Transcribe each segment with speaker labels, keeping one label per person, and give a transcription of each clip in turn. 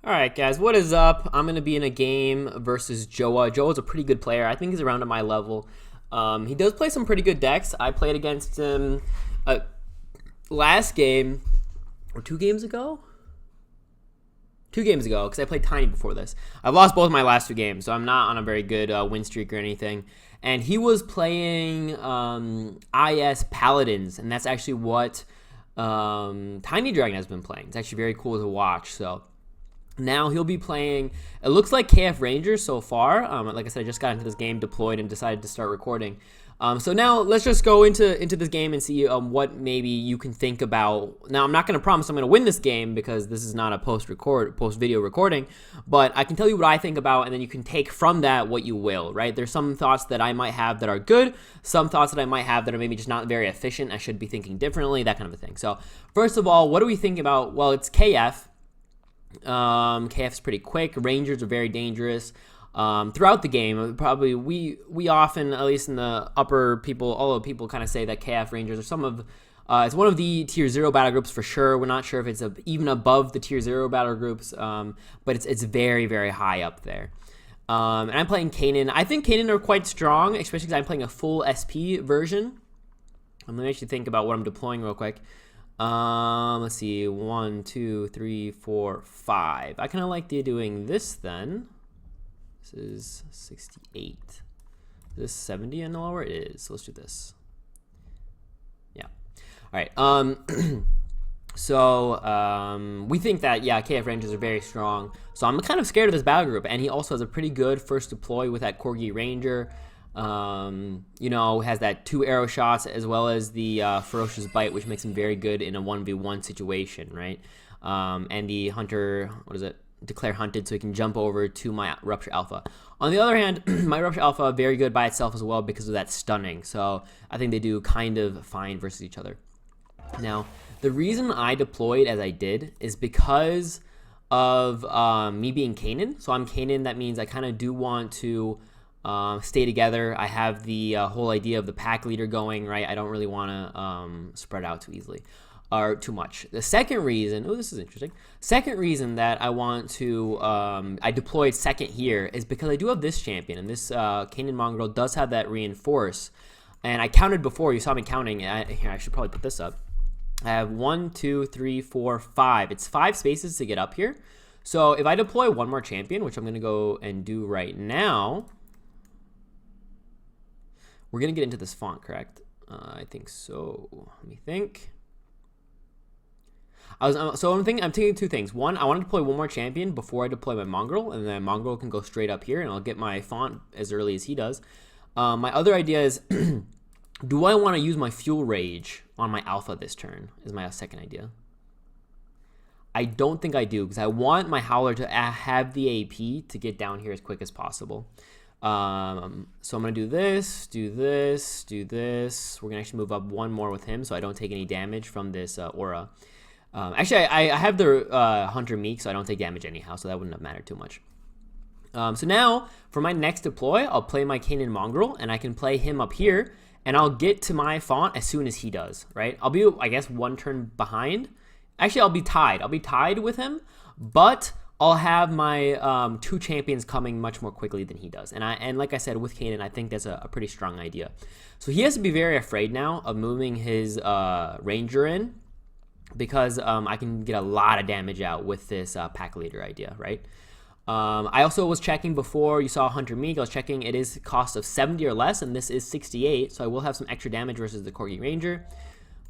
Speaker 1: Alright guys, what is up? I'm going to be in a game versus Joa. Joa's a pretty good player. I think he's around at my level. He does play some pretty good decks. I played against him last game, or 2 games ago? 2 games ago, because I played Tiny before this. I've lost both my last 2 games, so I'm not on a very good win streak or anything. And he was playing IS Paladins, and that's actually what Tiny Dragon has been playing. It's actually very cool to watch, so... Now he'll be playing, it looks like KF Rangers so far. Like I said, I just got into this game, deployed, and decided to start recording. So now let's just go into this game and see what maybe you can think about. Now I'm not going to promise I'm going to win this game because this is not a post video recording, but I can tell you what I think about, and then you can take from that what you will, right? There's some thoughts that I might have that are good, some thoughts that I might have that are maybe just not very efficient. I should be thinking differently, that kind of a thing. So first of all, what do we think about? Well, it's KF. KF is pretty quick. Rangers are very dangerous throughout the game. Probably we often, at least in the upper people, all the people kind of say that KF Rangers are some of it's one of the tier 0 battle groups for sure. We're not sure if it's even above the tier 0 battle groups, but it's very, very high up there. And I'm playing Kanen. I think Kanen are quite strong, especially because I'm playing a full SP version. Let me actually think about what I'm deploying real quick. Let's see, 1, 2, 3, 4, 5. I kind of like doing this then. This is 68. Is this 70 and lower? It is. So let's do this. Yeah. All right. We think that, yeah, KF Rangers are very strong. So I'm kind of scared of this battle group. And he also has a pretty good first deploy with that Corgi Ranger. You know, has that 2 arrow shots as well as the ferocious bite, which makes him very good in a 1v1 situation, right? And the hunter, what is it? Declare hunted, so he can jump over to my Rupture Alpha. On the other hand, my Rupture Alpha very good by itself as well because of that stunning. So I think they do kind of fine versus each other. Now, the reason I deployed as I did is because of me being Kanen. So I'm Kanen. That means I kind of do want to stay together. I have the whole idea of the pack leader going, right? I don't really want to spread out too easily or too much. The second reason, oh, this is interesting. Second reason that I want to, I deployed second here is because I do have this champion, and this Kanen Mongrel does have that reinforce. And I counted before, you saw me counting. Here, I should probably put this up. I have 1, 2, 3, 4, 5. It's 5 spaces to get up here. So if I deploy one more champion, which I'm going to go and do right now, we're going to get into this font, correct? I think so. Let me think. I'm thinking 2 things. One, I want to deploy one more champion before I deploy my Mongrel, and then Mongrel can go straight up here, and I'll get my font as early as he does. My other idea is, do I want to use my Fuel Rage on my Alpha this turn, is my second idea. I don't think I do, because I want my Howler to have the AP to get down here as quick as possible. So I'm going to do this, do this, do this. We're going to actually move up one more with him so I don't take any damage from this aura. Actually, I have the Hunter Meek, so I don't take damage anyhow, so that wouldn't have mattered too much. So now, for my next deploy, I'll play my Kanen Mongrel, and I can play him up here, and I'll get to my font as soon as he does, right? I'll be, I guess, 1 turn behind. Actually, I'll be tied. I'll be tied with him, but I'll have my 2 champions coming much more quickly than he does. And like I said, with Kanen, I think that's a pretty strong idea. So he has to be very afraid now of moving his Ranger in because I can get a lot of damage out with this pack leader idea, right? I also was checking before you saw Hunter Meek. I was checking it is cost of 70 or less, and this is 68, so I will have some extra damage versus the Corgi Ranger.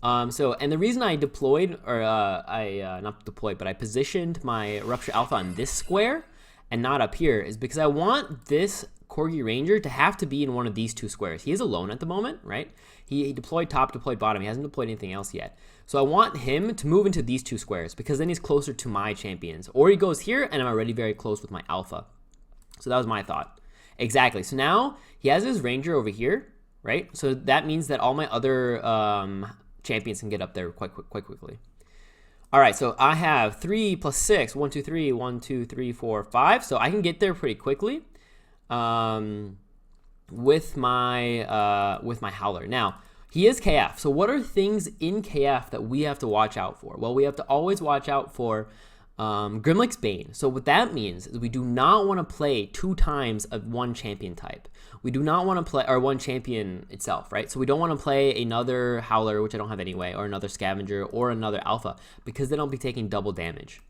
Speaker 1: And the reason I deployed, or not deployed, but I positioned my Rupture Alpha on this square and not up here is because I want this Corgi Ranger to have to be in one of these 2 squares. He is alone at the moment, right? He deployed top, deployed bottom. He hasn't deployed anything else yet. So I want him to move into these 2 squares because then he's closer to my champions. Or he goes here and I'm already very close with my Alpha. So that was my thought. Exactly. So now he has his Ranger over here, right? So that means that all my other champions can get up there quite quickly. All right, so I have 3 plus 6, 1, 2, 3, 1, 2, 3, 4, 5. So I can get there pretty quickly with my Howler. Now he is KF. So what are things in KF that we have to watch out for? Well, we have to always watch out for Grimlick's Bane. So what that means is we do not want to play 2 times of one champion type. We do not want to play, or one champion itself, right? So we don't want to play another Howler, which I don't have anyway, or another Scavenger, or another Alpha, because then I'll be taking double damage.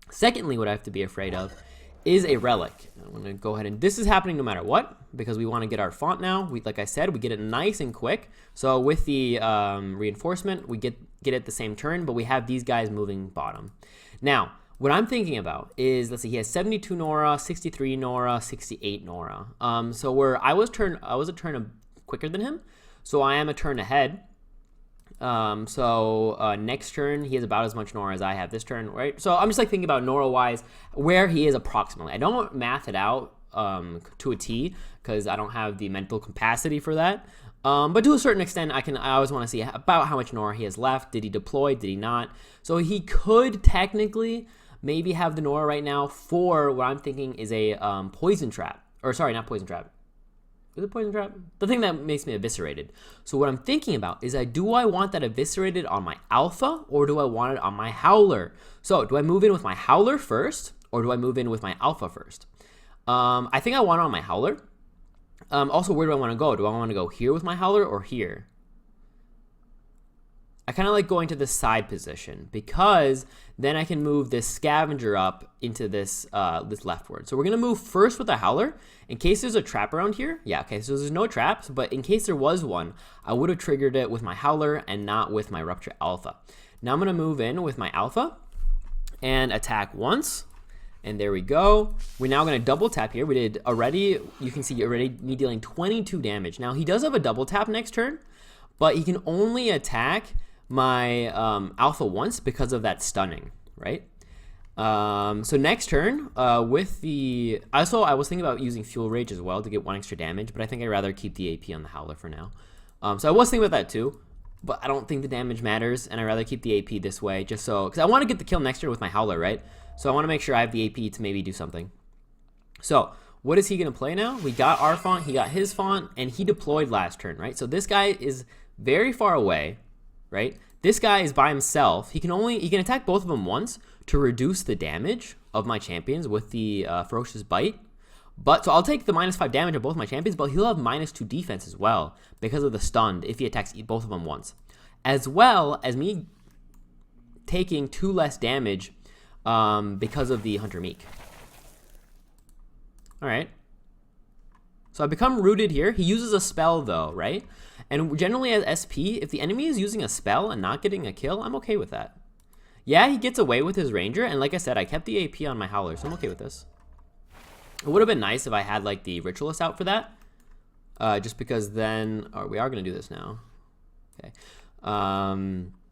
Speaker 1: Secondly, what I have to be afraid of is a Relic. I'm going to go ahead and, this is happening no matter what, because we want to get our font now. Like I said, we get it nice and quick. So with the reinforcement, we get it the same turn, but we have these guys moving bottom. Now, what I'm thinking about is, let's see, he has 72 Nora, 63 Nora, 68 Nora. So I was a turn quicker than him, so I am a turn ahead. Next turn, he has about as much Nora as I have this turn, right? So I'm just like thinking about Nora-wise, where he is approximately. I don't math it out to a T, because I don't have the mental capacity for that. But to a certain extent, I always want to see about how much Nora he has left. Did he deploy? Did he not? So he could technically maybe have the Nora right now for what I'm thinking is a poison trap. Or sorry, not poison trap. Is it poison trap? The thing that makes me eviscerated. So what I'm thinking about is, do I want that eviscerated on my Alpha, or do I want it on my Howler? So do I move in with my Howler first, or do I move in with my Alpha first? I think I want it on my Howler. Also, where do I want to go? Do I want to go here with my Howler or here? I kind of like going to the side position, because then I can move this Scavenger up into this leftward. So we're going to move first with the Howler in case there's a trap around here. Yeah, okay, so there's no traps, but in case there was one, I would have triggered it with my Howler and not with my Rupture Alpha. Now I'm going to move in with my Alpha and attack once. And there we go. We're now going to double tap here. We did already, you can see already me dealing 22 damage. Now he does have a double tap next turn, but he can only attack my Alpha once because of that stunning, right? So next turn, with the, also I was thinking about using Fuel Rage as well to get 1 extra damage, but I think I'd rather keep the AP on the Howler for now. So I was thinking about that too, but I don't think the damage matters, and I'd rather keep the AP this way, just so, because I want to get the kill next turn with my Howler, right? So I want to make sure I have the AP to maybe do something. So what is he going to play now? We got our font, he got his font, and he deployed last turn, right? So this guy is very far away, right? This guy is by himself. He can attack both of them once to reduce the damage of my champions with the Ferocious Bite. So I'll take the -5 damage of both my champions, but he'll have -2 defense as well because of the stunned if he attacks both of them once. As well as me taking 2 less damage because of the Hunter Meek. All right. So I become rooted here. He uses a spell though, right? And generally as SP, if the enemy is using a spell and not getting a kill, I'm okay with that. Yeah, he gets away with his Ranger, and like I said, I kept the AP on my Howler, so I'm okay with this. It would have been nice if I had like the Ritualist out for that, just because then, we are going to do this now. Okay.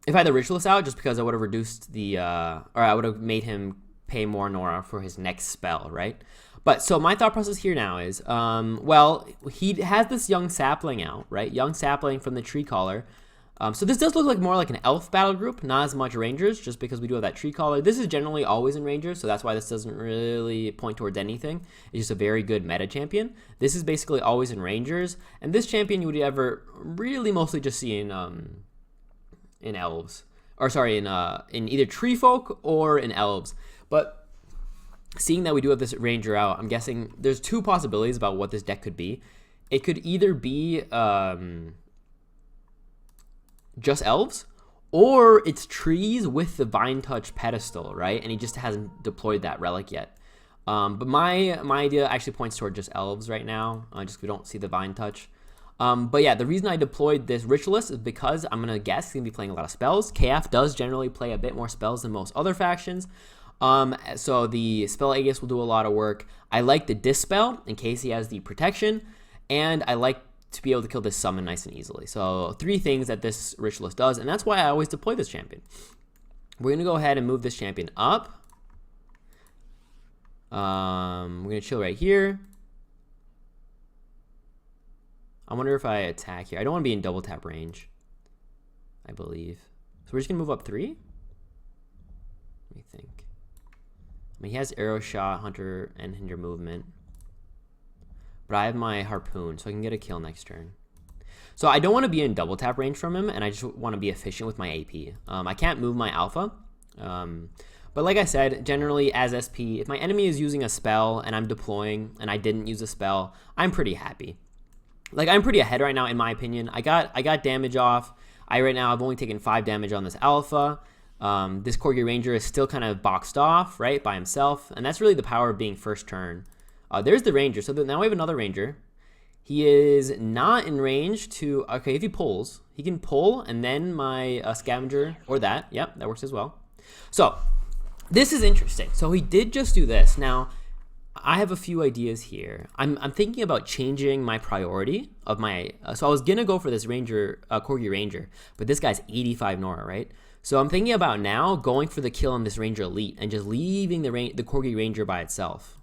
Speaker 1: If I had the Ritualist out, just because I would have reduced the, or I would have made him pay more Nora for his next spell, right? But so my thought process here now is, well, he has this Young Sapling out, right? Young Sapling from the Tree Caller. So this does look like more like an Elf battle group, not as much Rangers, just because we do have that Tree Caller. This is generally always in Rangers, so that's why this doesn't really point towards anything. It's just a very good meta champion. This is basically always in Rangers, and this champion you would ever really mostly just see in Elves, or sorry, in either Tree Folk or in Elves. But seeing that we do have this Ranger out, I'm guessing there's 2 possibilities about what this deck could be. It could either be just Elves, or it's trees with the Vine Touch pedestal, right? And he just hasn't deployed that relic yet. But my idea actually points toward just Elves right now, just we don't see the Vine Touch. But yeah, the reason I deployed this Ritualist is because I'm going to guess he's going to be playing a lot of spells. KF does generally play a bit more spells than most other factions. So the Spell Aegis will do a lot of work. I like the Dispel in case he has the protection, and I like to be able to kill this summon nice and easily. So 3 things that this Ritualist does, and that's why I always deploy this champion. We're going to go ahead and move this champion up. We're going to chill right here. I wonder if I attack here. I don't want to be in double tap range, I believe. So we're just going to move up 3. Let me think. I mean, he has Arrow Shot, Hunter, and Hinder Movement. But I have my Harpoon, so I can get a kill next turn. So I don't want to be in double tap range from him, and I just want to be efficient with my AP. I can't move my Alpha. But like I said, generally as SP, if my enemy is using a spell and I'm deploying and I didn't use a spell, I'm pretty happy. Like, I'm pretty ahead right now, in my opinion. I got damage off. Right now, I've only taken 5 damage on this alpha. This Corgi Ranger is still kind of boxed off, right, by himself. And that's really the power of being first turn. There's the Ranger. So now we have another Ranger. He is not in range to... Okay, if he pulls, he can pull, and then my Scavenger, or that. Yep, that works as well. So, this is interesting. So, he did just do this. Now, I have a few ideas here. I'm thinking about changing my priority of my... so I was going to go for this Ranger, Corgi Ranger, but this guy's 85 Nora, right? So I'm thinking about now going for the kill on this Ranger Elite and just leaving the Corgi Ranger by itself.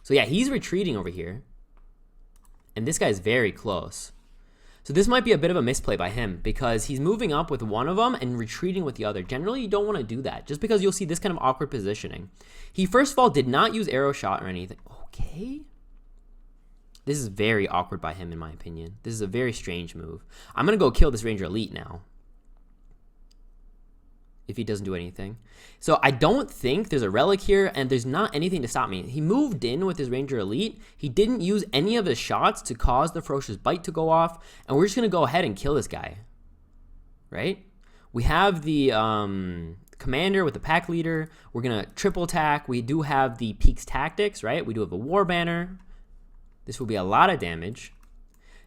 Speaker 1: So yeah, he's retreating over here. And this guy's very close. So this might be a bit of a misplay by him because he's moving up with one of them and retreating with the other. Generally, you don't want to do that just because you'll see this kind of awkward positioning. He, first of all, did not use arrow shot or anything. Okay. This is very awkward by him, in my opinion. This is a very strange move. I'm going to go kill this Ranger Elite now, if he doesn't do anything. So I don't think there's a relic here, and there's not anything to stop me. He moved in with his Ranger Elite. He didn't use any of his shots to cause the Ferocious Bite to go off, and we're just going to go ahead and kill this guy, right? We have the commander with the pack leader. We're going to triple attack. We do have the Peaks Tactics, right? We do have a War Banner. This will be a lot of damage.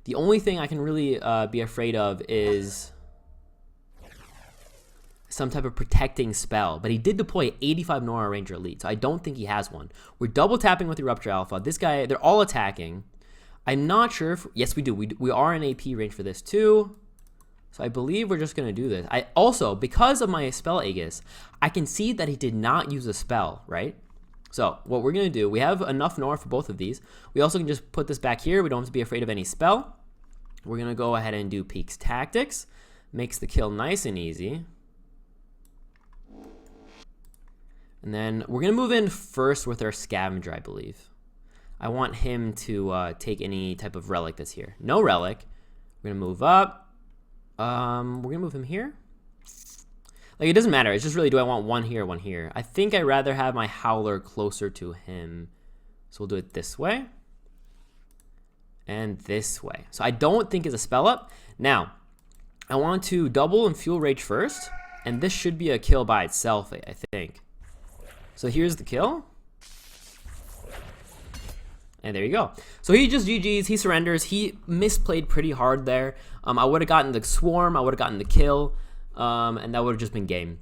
Speaker 1: The only thing I can really be afraid of is some type of protecting spell, but he did deploy 85 Nora Ranger Elite, so I don't think he has one. We're double tapping with the Rupture Alpha. This guy, they're all attacking. I'm not sure if, yes, we do. We are in AP range for this too, so I believe we're just going to do this. I also, because of my spell Aegis, I can see that he did not use a spell, right? So what we're going to do, we have enough Nora for both of these. We also can just put this back here. We don't have to be afraid of any spell. We're going to go ahead and do Peaks Tactics. Makes the kill nice and easy. And then we're going to move in first with our Scavenger, I believe. I want him to take any type of relic that's here. No relic. We're going to move up. We're going to move him here. Like, it doesn't matter. It's just really, do I want one here, one here? I think I'd rather have my Howler closer to him. So we'll do it this way. And this way. So I don't think it's a spell up. Now, I want to double and Fuel Rage first. And this should be a kill by itself, I think. So here's the kill. And there you go. So he just GG's, he surrenders. He misplayed pretty hard there. I would have gotten the swarm, I would have gotten the kill, and that would have just been game.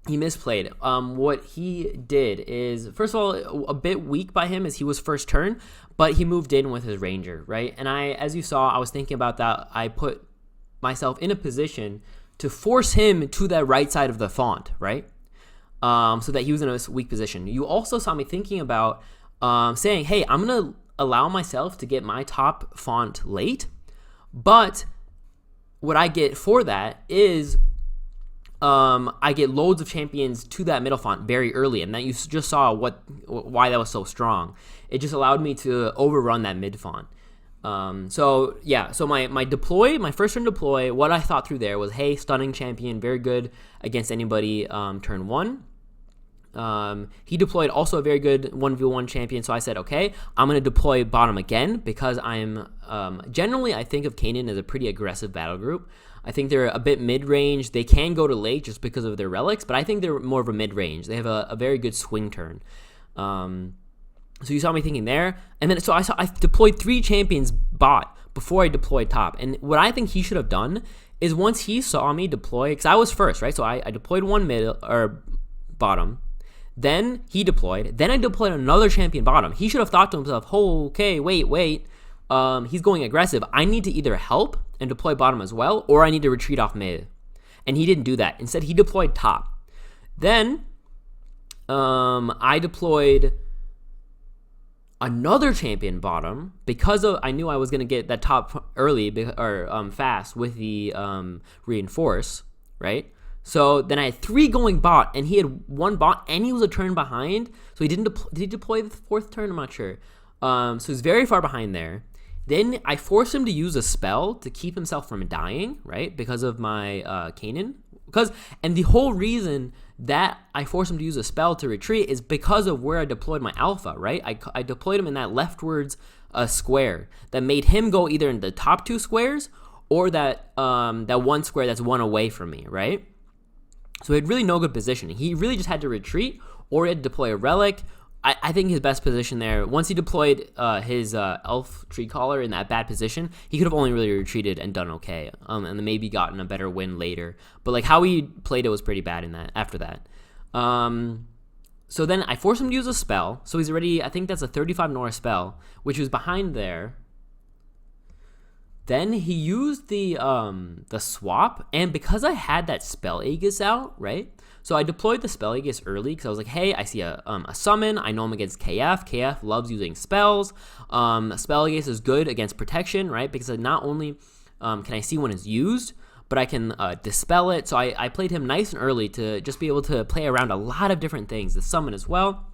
Speaker 1: He misplayed. What he did is, first of all, a bit weak by him as he was first turn, but he moved in with his Ranger, right? And as you saw, I was thinking about that. I put myself in a position to force him to that right side of the font, right? So that he was in a weak position. You also saw me thinking about saying, hey, I'm going to allow myself to get my top font late, but what I get for that is I get loads of champions to that middle font very early, and that you just saw why that was so strong. It just allowed me to overrun that mid font. So yeah, so my deploy, my first turn deploy, what I thought through there was, hey, stunning champion, very good against anybody turn 1. He deployed also a very good 1v1 champion, so I said, okay, I'm going to deploy bottom again because I'm generally, I think of Kanen as a pretty aggressive battle group. I think they're a bit mid-range. They can go to late just because of their relics, but I think they're more of a mid-range. They have a very good swing turn. So you saw me thinking there, and then so I deployed 3 champions bot before I deployed top. And what I think he should have done is once he saw me deploy, because I was first, right? So I deployed one mid or bottom. Then he deployed. Then I deployed another champion bottom. He should have thought to himself, oh, okay, wait. He's going aggressive. I need to either help and deploy bottom as well, or I need to retreat off mid. And he didn't do that. Instead, he deployed top. Then I deployed another champion bottom because I knew I was going to get that top early or fast with the reinforce, right? So then I had 3 going bot, and he had 1 bot, and he was a turn behind. So he didn't did he deploy the 4th turn? I'm not sure. So he's very far behind there. Then I forced him to use a spell to keep himself from dying, right? Because of my Kanen. And the whole reason that I forced him to use a spell to retreat is because of where I deployed my alpha, right? I deployed him in that leftwards square that made him go either in the top 2 squares or that one square that's one away from me, right? So he had really no good positioning. He really just had to retreat or he had to deploy a relic. I think his best position there, once he deployed his elf tree caller in that bad position, he could have only really retreated and done okay, and then maybe gotten a better win later. But like how he played it was pretty bad in that. After that, so then I forced him to use a spell. So he's already, I think that's a 35 Nora spell, which was behind there. Then he used the swap, and because I had that spell Aegis out, right? So I deployed the spell Aegis early because I was like, hey, I see a summon. I know I'm against KF. KF loves using spells. Spell Aegis is good against protection, right? Because not only can I see when it's used, but I can dispel it. So I played him nice and early to just be able to play around a lot of different things, the summon as well.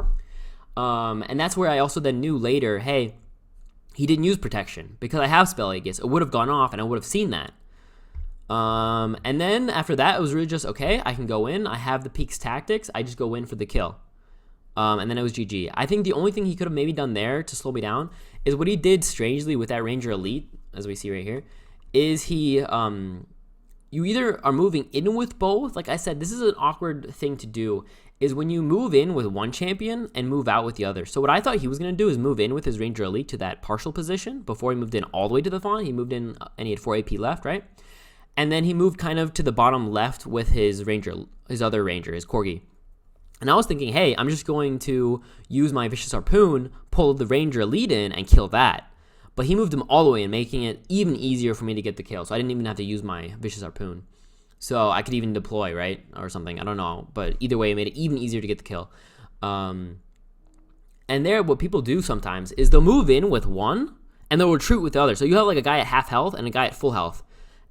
Speaker 1: And that's where I also then knew later, hey, he didn't use protection because I have spell Aegis. It would have gone off and I would have seen that. And then after that, it was really just, okay, I can go in. I have the Peak's tactics. I just go in for the kill. And then it was GG. I think the only thing he could have maybe done there to slow me down is what he did strangely with that Ranger Elite, as we see right here, is he, you either are moving in with both. Like I said, this is an awkward thing to do, is when you move in with one champion and move out with the other. So what I thought he was going to do is move in with his Ranger Elite to that partial position before he moved in all the way to the Fawn. He moved in and he had 4 AP left, right? And then he moved kind of to the bottom left with his Ranger, his other Ranger, his Corgi. And I was thinking, hey, I'm just going to use my Vicious Harpoon, pull the Ranger Elite in, and kill that. But he moved him all the way in, making it even easier for me to get the kill. So I didn't even have to use my Vicious Harpoon. So I could even deploy, right? Or something, I don't know. But either way, it made it even easier to get the kill. And there, what people do sometimes is they'll move in with one, and they'll retreat with the other. So you have like a guy at half health and a guy at full health.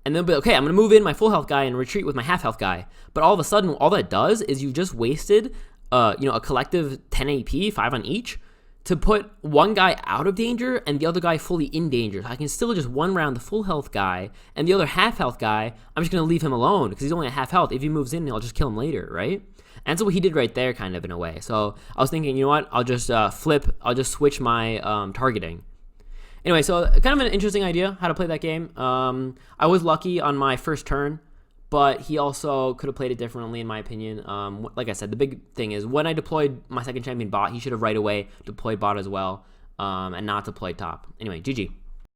Speaker 1: And they'll be, okay, I'm going to move in my full health guy and retreat with my half health guy. But all of a sudden, all that does is you just wasted, a collective 10 AP, 5 on each, to put one guy out of danger and the other guy fully in danger. So I can still just one round the full health guy, and the other half health guy, I'm just going to leave him alone because he's only at half health. If he moves in, I'll just kill him later, right? And that's what he did right there, kind of, in a way. So I was thinking, you know what? I'll just I'll just switch my targeting. Anyway, so kind of an interesting idea how to play that game. I was lucky on my first turn, but he also could have played it differently, in my opinion. Like I said, the big thing is when I deployed my second champion bot, he should have right away deployed bot as well, and not deployed top. Anyway, GG.